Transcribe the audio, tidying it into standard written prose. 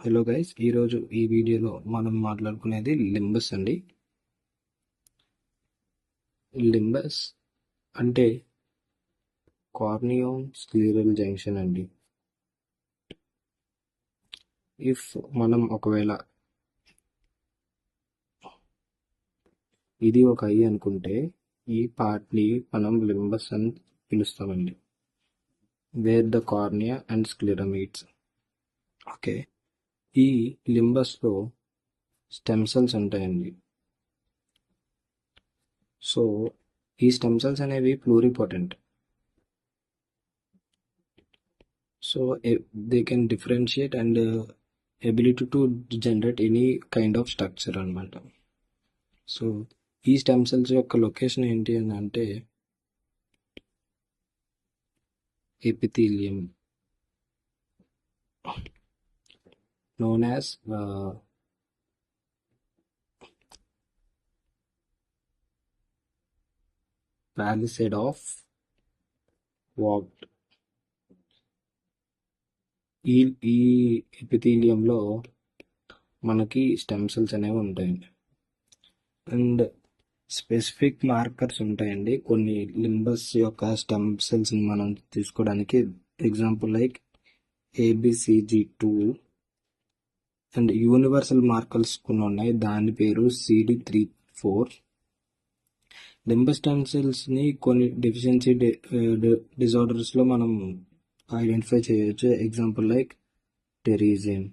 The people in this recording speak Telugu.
హలో గైస్, ఈరోజు ఈ వీడియోలో మనం మాట్లాడుకునేది లింబస్ అండి. లింబస్ అంటే కార్నియో స్క్లీరల్ జంక్షన్ అండి. ఇఫ్ మనం ఒకవేళ ఇది ఒక ఐ అనుకుంటే ఈ పార్ట్ని మనం లింబస్ అని పిలుస్తామండి, where the cornea and sclera meets. Okay, ఈ లింబస్లో స్టెమ్ సెల్స్ ఉంటాయండి. సో ఈ స్టెమ్ సెల్స్ అనేవి pluripotent. So they can differentiate and ability to generate any kind of structure అనమాట. సో ఈ స్టెమ్ సెల్స్ యొక్క లొకేషన్ ఏంటి అని అంటే epithelium, known as palisade of Vogt. ఈ ఈ ఎపిథీలియంలో మనకి స్టెమ్ సెల్స్ అనేవి ఉంటాయండి, అండ్ స్పెసిఫిక్ మార్కర్స్ ఉంటాయండి కొన్ని లింబస్ యొక్క స్టెమ్ సెల్స్ని మనం తీసుకోవడానికి. Example like ABCG2 and universal markers కొన్ని ఉన్నాయి, దాని పేరు CD34. లింబస్ స్టెమ్ సెల్స్ని కొన్ని డెఫిషియన్సీ డిజార్డర్స్లో మనం ఐడెంటిఫై చేయొచ్చు. Example like pterygium.